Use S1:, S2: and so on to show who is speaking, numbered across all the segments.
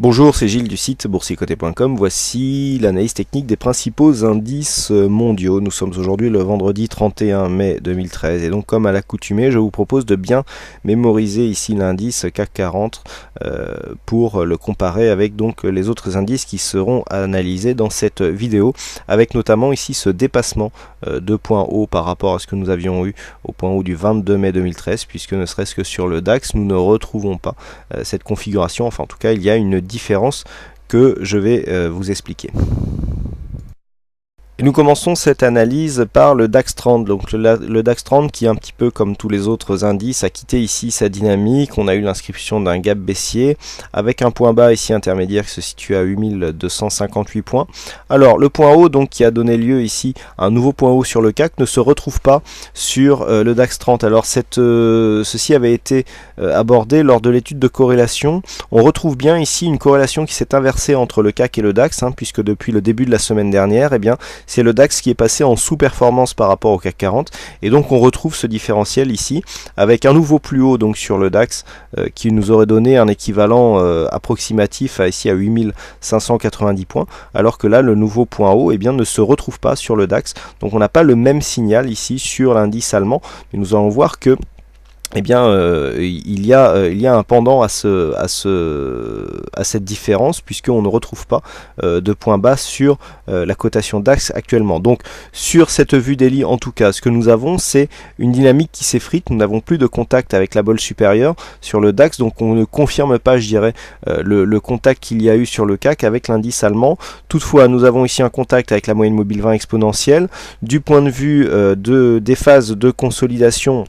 S1: Bonjour, c'est Gilles du site boursicoté.com. Voici l'analyse technique des principaux indices mondiaux. Nous sommes aujourd'hui le vendredi 31 mai 2013 et donc comme à l'accoutumée, je vous propose de bien mémoriser ici l'indice CAC 40 pour le comparer avec donc les autres indices qui seront analysés dans cette vidéo, avec notamment ici ce dépassement de points hauts par rapport à ce que nous avions eu au point haut du 22 mai 2013, puisque ne serait-ce que sur le DAX, nous ne retrouvons pas cette configuration. Enfin, en tout cas, il y a une différence que je vais vous expliquer. Et nous commençons cette analyse par le DAX 30, donc le DAX 30 qui, un petit peu comme tous les autres indices, a quitté ici sa dynamique. On a eu l'inscription d'un gap baissier avec un point bas ici intermédiaire qui se situe à 8258 points. Alors le point haut donc qui a donné lieu ici à un nouveau point haut sur le CAC ne se retrouve pas sur le DAX 30. Alors ceci avait été abordé lors de l'étude de corrélation. On retrouve bien ici une corrélation qui s'est inversée entre le CAC et le DAX, puisque depuis le début de la semaine dernière, c'est le DAX qui est passé en sous-performance par rapport au CAC 40, et donc on retrouve ce différentiel ici avec un nouveau plus haut donc sur le DAX qui nous aurait donné un équivalent approximatif ici à 8590 points, alors que là le nouveau point haut ne se retrouve pas sur le DAX. Donc on n'a pas le même signal ici sur l'indice allemand, mais nous allons voir que il y a un pendant à cette différence, puisqu'on ne retrouve pas de point bas sur la cotation DAX actuellement. Donc sur cette vue daily, en tout cas, ce que nous avons, c'est une dynamique qui s'effrite. Nous n'avons plus de contact avec la bolle supérieure sur le DAX, donc on ne confirme pas, je dirais, le contact qu'il y a eu sur le CAC avec l'indice allemand. Toutefois, nous avons ici un contact avec la moyenne mobile 20 exponentielle. Du point de vue des phases de consolidation,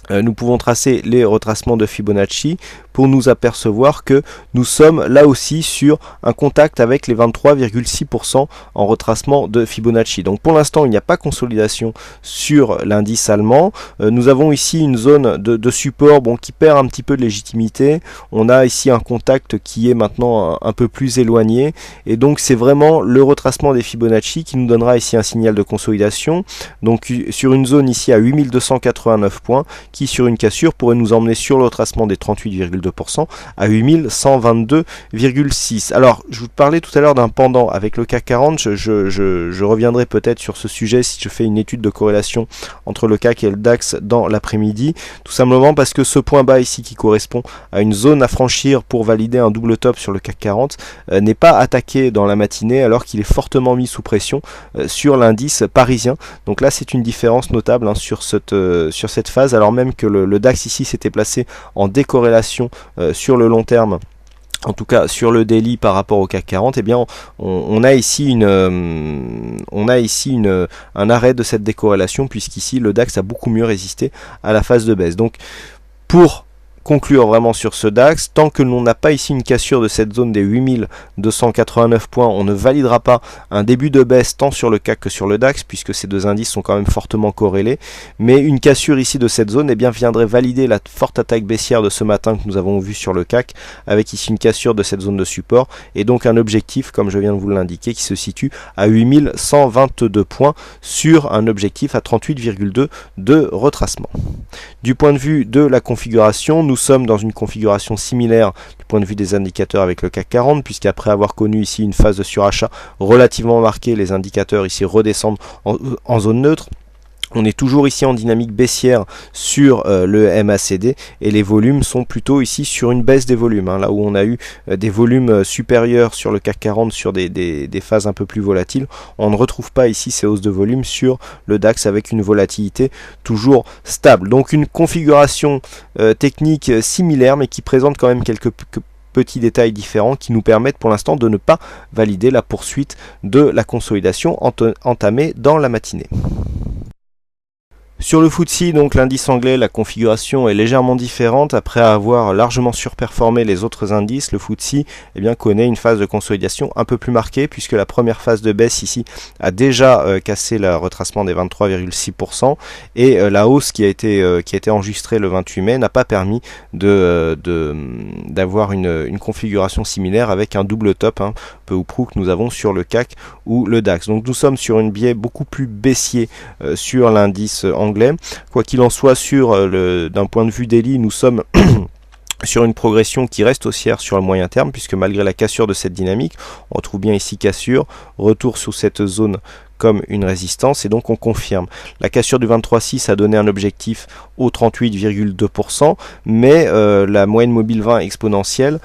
S1: nous pouvons tracer les retracements de Fibonacci pour nous apercevoir que nous sommes là aussi sur un contact avec les 23,6% en retracement de Fibonacci. Donc pour l'instant, il n'y a pas consolidation sur l'indice allemand. Nous avons ici une zone de support qui perd un petit peu de légitimité. On a ici un contact qui est maintenant un peu plus éloigné, et donc c'est vraiment le retracement des Fibonacci qui nous donnera ici un signal de consolidation. Donc sur une zone ici à 8289 points, qui sur une cassure pourrait nous emmener sur le retracement des 38,2% à 8122,6. Alors je vous parlais tout à l'heure d'un pendant avec le CAC 40, je reviendrai peut-être sur ce sujet si je fais une étude de corrélation entre le CAC et le DAX dans l'après-midi, tout simplement parce que ce point bas ici qui correspond à une zone à franchir pour valider un double top sur le CAC 40 n'est pas attaqué dans la matinée, alors qu'il est fortement mis sous pression sur l'indice parisien. Donc là c'est une différence notable sur cette phase, alors même que le DAX ici s'était placé en décorrélation sur le long terme, en tout cas sur le daily par rapport au CAC 40, on a ici un arrêt de cette décorrélation, puisqu'ici le DAX a beaucoup mieux résisté à la phase de baisse. Donc pour conclure vraiment sur ce DAX, tant que l'on n'a pas ici une cassure de cette zone des 8289 points, on ne validera pas un début de baisse tant sur le CAC que sur le DAX, puisque ces deux indices sont quand même fortement corrélés. Mais une cassure ici de cette zone viendrait valider la forte attaque baissière de ce matin que nous avons vu sur le CAC, avec ici une cassure de cette zone de support, et donc un objectif, comme je viens de vous l'indiquer, qui se situe à 8122 points sur un objectif à 38,2 de retracement. Du point de vue de la configuration, nous sommes dans une configuration similaire du point de vue des indicateurs avec le CAC 40, puisqu'après avoir connu ici une phase de surachat relativement marquée, les indicateurs ici redescendent en zone neutre. On est toujours ici en dynamique baissière sur le MACD, et les volumes sont plutôt ici sur une baisse des volumes, là où on a eu des volumes supérieurs sur le CAC 40 sur des phases un peu plus volatiles. On ne retrouve pas ici ces hausses de volume sur le DAX avec une volatilité toujours stable. Donc une configuration technique similaire, mais qui présente quand même quelques petits détails différents qui nous permettent pour l'instant de ne pas valider la poursuite de la consolidation entamée dans la matinée. Sur le FTSE, donc l'indice anglais, la configuration est légèrement différente. Après avoir largement surperformé les autres indices, le FTSE connaît une phase de consolidation un peu plus marquée, puisque la première phase de baisse ici a déjà cassé le retracement des 23,6%, et la hausse qui a été enregistrée le 28 mai n'a pas permis d'avoir une configuration similaire avec un double top, peu ou prou, que nous avons sur le CAC ou le DAX. Donc nous sommes sur une biais beaucoup plus baissier sur l'indice anglais. Quoi qu'il en soit, d'un point de vue daily, nous sommes sur une progression qui reste haussière sur le moyen terme, puisque malgré la cassure de cette dynamique, on retrouve bien ici cassure, retour sous cette zone comme une résistance, et donc on confirme. La cassure du 23,6 a donné un objectif au 38,2%, mais la moyenne mobile 20 exponentielle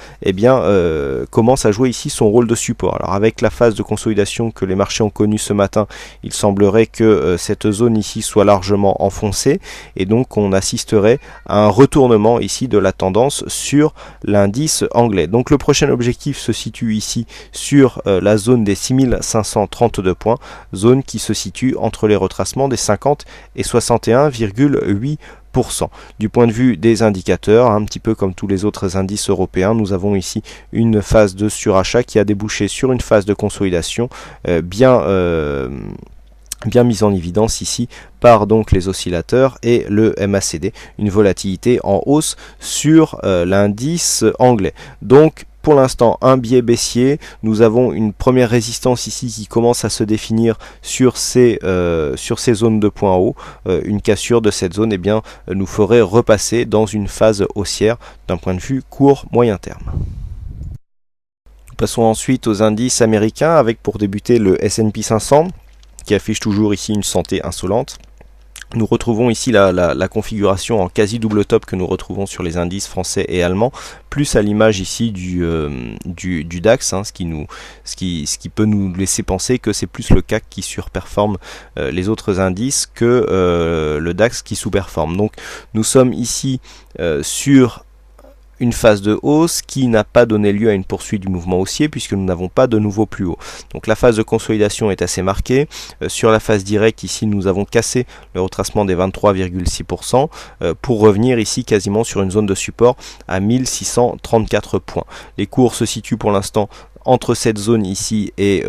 S1: commence à jouer ici son rôle de support. Alors avec la phase de consolidation que les marchés ont connue ce matin, il semblerait que cette zone ici soit largement enfoncée, et donc on assisterait à un retournement ici de la tendance sur l'indice anglais. Donc le prochain objectif se situe ici sur la zone des 6532 points, zone qui se situe entre les retracements des 50 et 61,8%. Du point de vue des indicateurs, un petit peu comme tous les autres indices européens, nous avons ici une phase de surachat qui a débouché sur une phase de consolidation bien mise en évidence ici par donc les oscillateurs et le MACD, une volatilité en hausse sur l'indice anglais. Donc pour l'instant un biais baissier, nous avons une première résistance ici qui commence à se définir sur ces zones de points hauts. Une cassure de cette zone nous ferait repasser dans une phase haussière d'un point de vue court moyen terme. Passons ensuite aux indices américains avec pour débuter le S&P 500 qui affiche toujours ici une santé insolente. Nous retrouvons ici la configuration en quasi double top que nous retrouvons sur les indices français et allemands, plus à l'image ici du DAX, ce qui peut nous laisser penser que c'est plus le CAC qui surperforme les autres indices que le DAX qui sous-performe. Donc nous sommes ici sur une phase de hausse qui n'a pas donné lieu à une poursuite du mouvement haussier puisque nous n'avons pas de nouveau plus haut. Donc la phase de consolidation est assez marquée. Sur la phase directe ici nous avons cassé le retracement des 23,6% pour revenir ici quasiment sur une zone de support à 1634 points. Les cours se situent pour l'instant entre cette zone ici et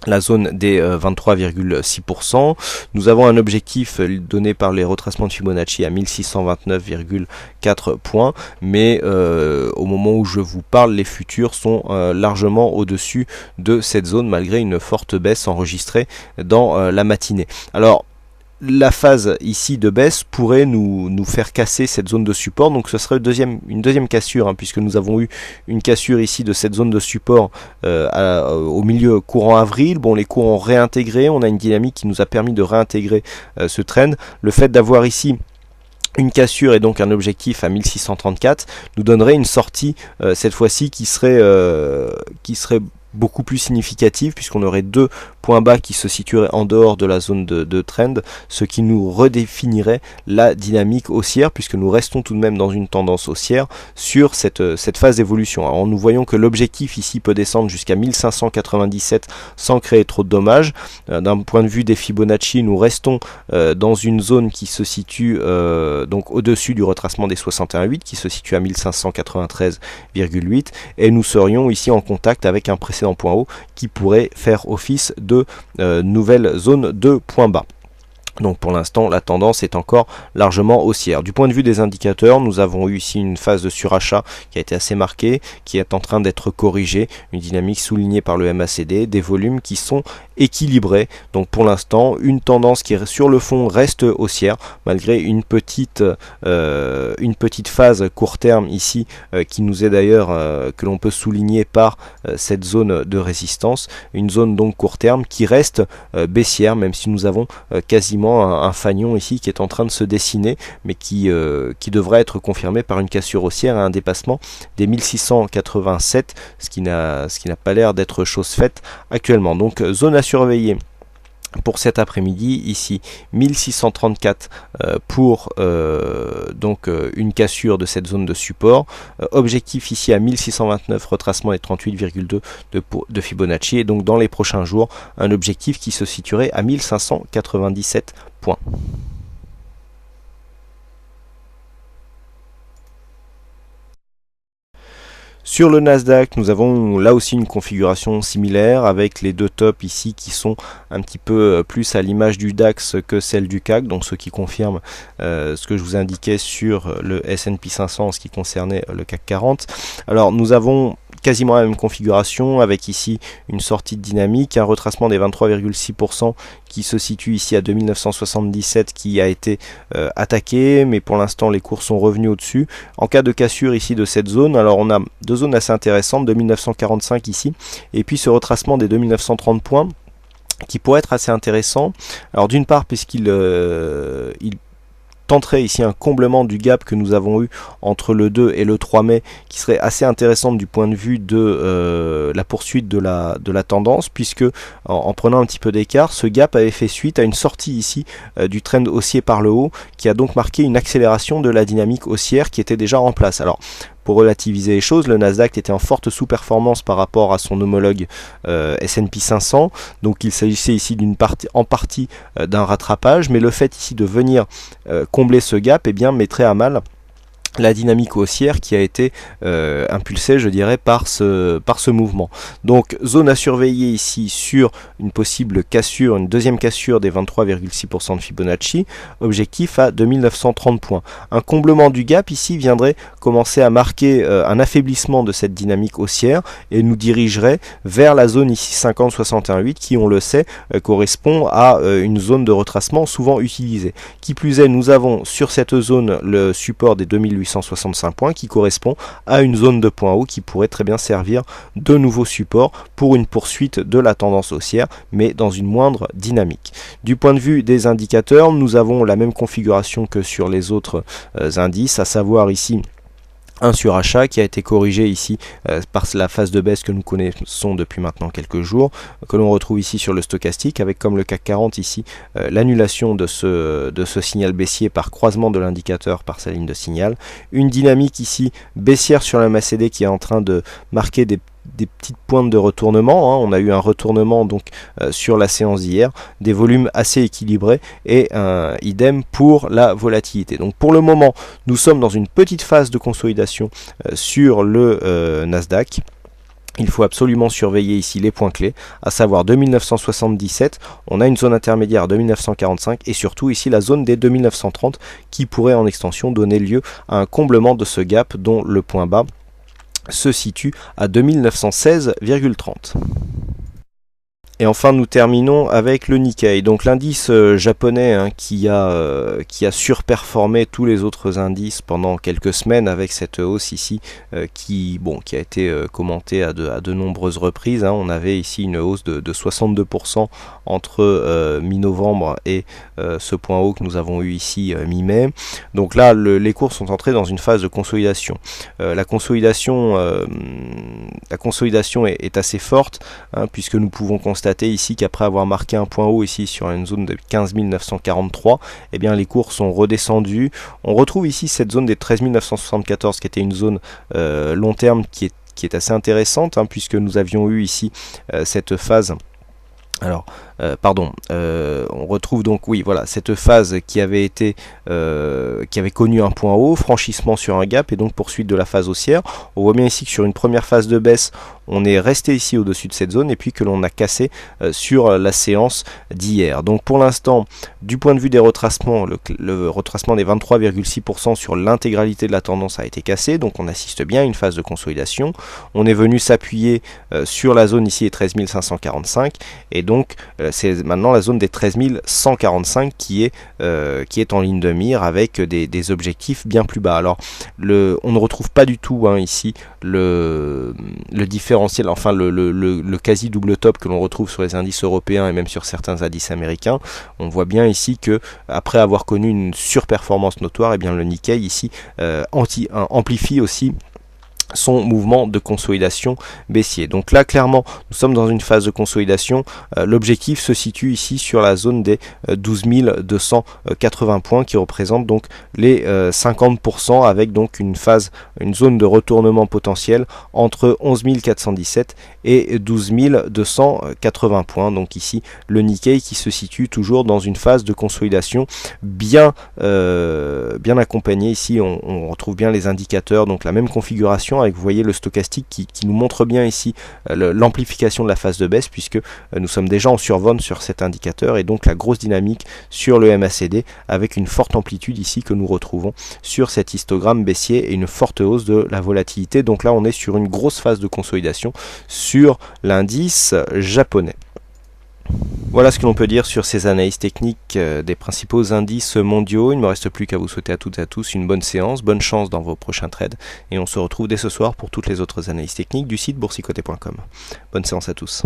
S1: la zone des 23,6%. Nous avons un objectif donné par les retracements de Fibonacci à 1629,4 points, mais au moment où je vous parle, les futurs sont largement au-dessus de cette zone malgré une forte baisse enregistrée dans la matinée. Alors la phase ici de baisse pourrait nous faire casser cette zone de support, donc ce serait une deuxième cassure, puisque nous avons eu une cassure ici de cette zone de support au milieu courant avril. Bon, les cours ont réintégré, on a une dynamique qui nous a permis de réintégrer ce trend. Le fait d'avoir ici une cassure et donc un objectif à 1634 nous donnerait une sortie cette fois-ci qui serait beaucoup plus significative, puisqu'on aurait deux points bas qui se situeraient en dehors de la zone de trend, ce qui nous redéfinirait la dynamique haussière, puisque nous restons tout de même dans une tendance haussière sur cette phase d'évolution. Alors nous voyons que l'objectif ici peut descendre jusqu'à 1597 sans créer trop de dommages. D'un point de vue des Fibonacci, nous restons dans une zone qui se situe donc au-dessus du retracement des 61,8 qui se situe à 1593,8, et nous serions ici en contact avec un précédent point haut qui pourrait faire office de nouvelle zone de point bas. Donc pour l'instant la tendance est encore largement haussière. Du point de vue des indicateurs, nous avons eu ici une phase de surachat qui a été assez marquée, qui est en train d'être corrigée, une dynamique soulignée par le MACD, des volumes qui sont équilibrés. Donc pour l'instant une tendance qui sur le fond reste haussière malgré une petite phase court terme ici qui nous est d'ailleurs que l'on peut souligner par cette zone de résistance, une zone donc court terme qui reste baissière, même si nous avons quasiment un fanion ici qui est en train de se dessiner, mais qui devrait être confirmé par une cassure haussière et un dépassement des 1687, ce qui n'a pas l'air d'être chose faite actuellement. Donc zone à surveiller pour cet après-midi, ici 1634 pour une cassure de cette zone de support, objectif ici à 1629, retracement des 38,2 de Fibonacci, et donc dans les prochains jours un objectif qui se situerait à 1597 points. Sur le Nasdaq, nous avons là aussi une configuration similaire avec les deux tops ici qui sont un petit peu plus à l'image du DAX que celle du CAC, donc ce qui confirme ce que je vous indiquais sur le S&P 500 en ce qui concernait le CAC 40. Alors nous avons quasiment la même configuration avec ici une sortie de dynamique, un retracement des 23,6% qui se situe ici à 2977 qui a été attaqué, mais pour l'instant les cours sont revenus au-dessus. En cas de cassure ici de cette zone, alors on a deux zones assez intéressantes, 2945 ici, et puis ce retracement des 2930 points qui pourrait être assez intéressant. Alors d'une part puisqu'il il tenterait ici un comblement du gap que nous avons eu entre le 2 et le 3 mai qui serait assez intéressante du point de vue de la poursuite de la tendance, puisque en prenant un petit peu d'écart, ce gap avait fait suite à une sortie ici du trend haussier par le haut qui a donc marqué une accélération de la dynamique haussière qui était déjà en place. Alors pour relativiser les choses, le Nasdaq était en forte sous-performance par rapport à son homologue S&P 500, donc il s'agissait ici en partie d'un rattrapage, mais le fait ici de venir combler ce gap, eh bien, mettrait à mal la dynamique haussière qui a été impulsée, je dirais, par ce mouvement. Donc zone à surveiller ici sur une possible cassure, une deuxième cassure des 23,6% de Fibonacci, objectif à 2930 points. Un comblement du gap ici viendrait commencer à marquer un affaiblissement de cette dynamique haussière et nous dirigerait vers la zone ici 50-61,8 qui, on le sait, correspond à une zone de retracement souvent utilisée. Qui plus est, nous avons sur cette zone le support des 2865 points qui correspond à une zone de point haut qui pourrait très bien servir de nouveau support pour une poursuite de la tendance haussière, mais dans une moindre dynamique. Du point de vue des indicateurs, nous avons la même configuration que sur les autres indices, à savoir ici un surachat qui a été corrigé ici par la phase de baisse que nous connaissons depuis maintenant quelques jours, que l'on retrouve ici sur le stochastique, avec comme le CAC 40 ici l'annulation de ce signal baissier par croisement de l'indicateur par sa ligne de signal, une dynamique ici baissière sur la MACD qui est en train de marquer des petites pointes de retournement, hein. On a eu un retournement donc sur la séance d'hier, des volumes assez équilibrés et idem pour la volatilité. Donc pour le moment, nous sommes dans une petite phase de consolidation sur le Nasdaq. Il faut absolument surveiller ici les points clés, à savoir 2977, on a une zone intermédiaire à 2945 et surtout ici la zone des 2930 qui pourrait en extension donner lieu à un comblement de ce gap dont le point bas se situe à 2916,30. Et enfin nous terminons avec le Nikkei, donc l'indice japonais hein, qui a surperformé tous les autres indices pendant quelques semaines avec cette hausse ici qui a été commentée à de nombreuses reprises. Hein. On avait ici une hausse de 62% entre mi-novembre et ce point haut que nous avons eu ici mi-mai. Donc là les cours sont entrés dans une phase de consolidation. La consolidation est assez forte hein, puisque nous pouvons constater ici qu'après avoir marqué un point haut ici sur une zone de 15 943, eh bien les cours sont redescendus. On retrouve ici cette zone des 13 974 qui était une zone long terme qui est assez intéressante hein, puisque nous avions eu ici cette phase. Alors, on retrouve donc, oui, voilà, cette phase qui avait connu un point haut, franchissement sur un gap et donc poursuite de la phase haussière. On voit bien ici que sur une première phase de baisse, on est resté ici au-dessus de cette zone et puis que l'on a cassé sur la séance d'hier. Donc pour l'instant, du point de vue des retracements, le retracement des 23,6% sur l'intégralité de la tendance a été cassé, donc on assiste bien à une phase de consolidation. On est venu s'appuyer sur la zone ici des 13 545 et donc c'est maintenant la zone des 13 145 qui est en ligne de mire avec des objectifs bien plus bas. Alors on ne retrouve pas du tout hein, ici le différentiel, enfin le quasi double top que l'on retrouve sur les indices européens et même sur certains indices américains. On voit bien ici que après avoir connu une surperformance notoire, et bien le Nikkei ici amplifie aussi son mouvement de consolidation baissier. Donc là clairement nous sommes dans une phase de consolidation, l'objectif se situe ici sur la zone des 12 280 points qui représente donc les 50% avec donc une zone de retournement potentiel entre 11 417 et 12 280 points. Donc ici le Nikkei qui se situe toujours dans une phase de consolidation bien accompagnée. Ici on retrouve bien les indicateurs, donc la même configuration intéressant avec, vous voyez, le stochastique qui nous montre bien ici l'amplification de la phase de baisse, puisque nous sommes déjà en survente sur cet indicateur, et donc la grosse dynamique sur le MACD avec une forte amplitude ici que nous retrouvons sur cet histogramme baissier et une forte hausse de la volatilité. Donc là on est sur une grosse phase de consolidation sur l'indice japonais. Voilà ce que l'on peut dire sur ces analyses techniques des principaux indices mondiaux. Il ne me reste plus qu'à vous souhaiter à toutes et à tous une bonne séance, bonne chance dans vos prochains trades, et on se retrouve dès ce soir pour toutes les autres analyses techniques du site boursicoté.com. Bonne séance à tous.